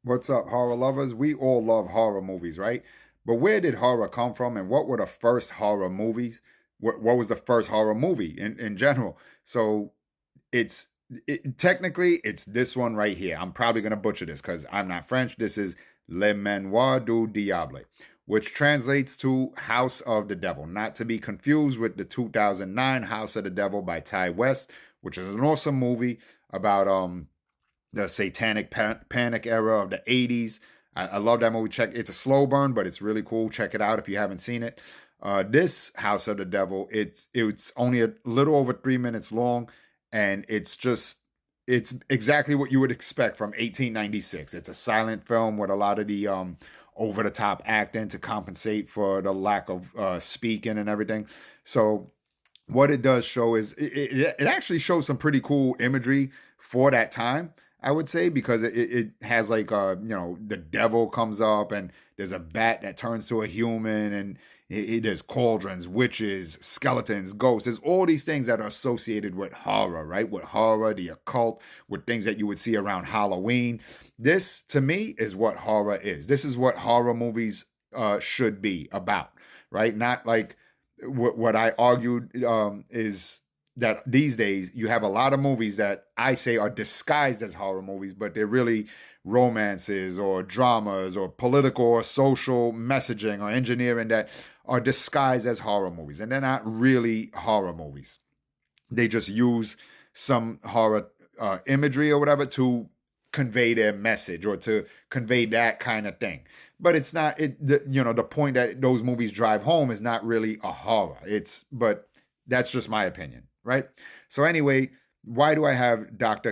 What's up, horror lovers? We all love horror movies, right? But where did horror come from, and what were the first horror movies? What was the first horror movie in general? So it's technically it's this one right here. I'm probably gonna butcher this because I'm not French. This is Le Manoir du Diable, which translates to House of the Devil, not to be confused with the 2009 House of the Devil by Ty West, which is an awesome movie about the satanic panic era of the 80s. I love that movie. Check it's a slow burn, but it's really cool. Check it out if you haven't seen it. This House of the Devil, it's only a little over 3 minutes long, and it's exactly what you would expect from 1896. It's a silent film with a lot of the over the top acting to compensate for the lack of speaking and everything. So what it does show is it actually shows some pretty cool imagery for that time. I would say because it has like the devil comes up and there's a bat that turns to a human and there's cauldrons, witches, skeletons, ghosts. There's all these things that are associated with horror, right? With horror, the occult, with things that you would see around Halloween. This to me is what horror is. This is what horror movies should be about, right? Not like what I argued is that these days you have a lot of movies that I say are disguised as horror movies, but they're really romances or dramas or political or social messaging or engineering that are disguised as horror movies. And they're not really horror movies. They just use some horror imagery or whatever to convey their message or to convey that kind of thing. But it's not the point that those movies drive home is not really a horror. But that's just my opinion, right? So anyway, why do I have Dr.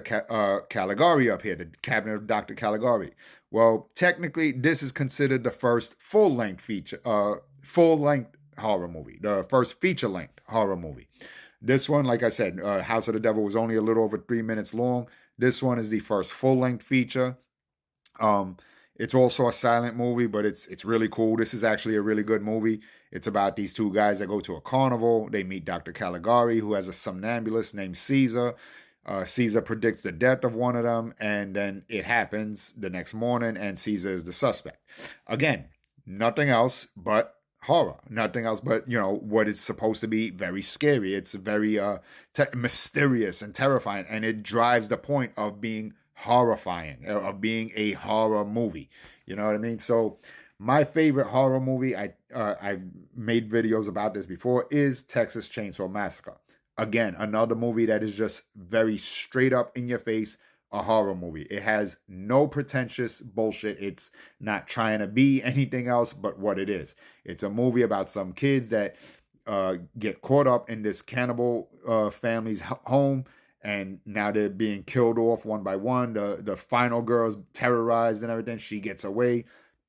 Caligari up here, the Cabinet of Dr. Caligari? Well, technically, this is considered the first full length horror movie, the first feature length horror movie. This one, like I said, House of the Devil was only a little over 3 minutes long. This one is the first full length feature. Um, it's also a silent movie, but it's really cool. This is actually a really good movie. It's about these two guys that go to a carnival. They meet Dr. Caligari, who has a somnambulist named Caesar. Caesar predicts the death of one of them, and then it happens the next morning, and Caesar is the suspect. Again, nothing else but horror. Nothing else but what it's supposed to be. Very scary. It's very mysterious and terrifying, and it drives the point of being horrifying, of being a horror movie. You know what I mean? So my favorite horror movie, I've made videos about this before, is Texas Chainsaw Massacre. Again, another movie that is just very straight up in your face, a horror movie. It has no pretentious bullshit. It's not trying to be anything else but what it is. It's a movie about some kids that get caught up in this cannibal family's home, and now they're being killed off one by one. The final girl's terrorized and everything. She gets away.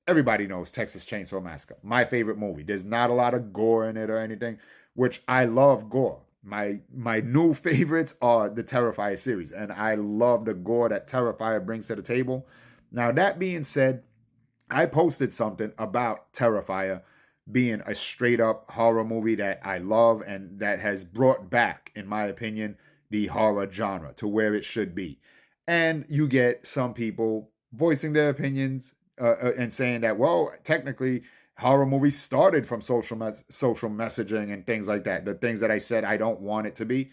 Everybody knows Texas Chainsaw Massacre. My favorite movie. There's not a lot of gore in it or anything, which I love gore. My new favorites are the Terrifier series, and I love the gore that Terrifier brings to the table. Now that being said, I posted something about Terrifier being a straight up horror movie that I love and that has brought back, in my opinion, the horror genre to where it should be. And you get some people voicing their opinions and saying that, well, technically, horror movies started from social messaging and things like that. The things that I said I don't want it to be.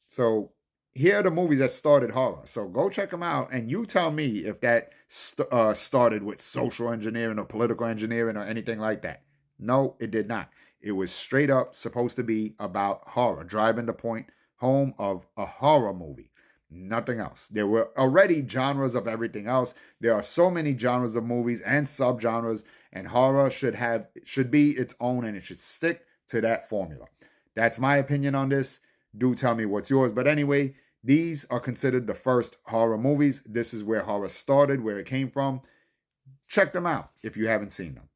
So here are the movies that started horror. So go check them out, and you tell me if that started with social engineering or political engineering or anything like that. No, it did not. It was straight up supposed to be about horror, driving the point home of a horror movie. Nothing else. There were already genres of everything else. There are so many genres of movies and subgenres, and horror should be its own, and it should stick to that formula. That's my opinion on this. Do tell me what's yours. But anyway, these are considered the first horror movies. This is where horror started, where it came from. Check them out if you haven't seen them.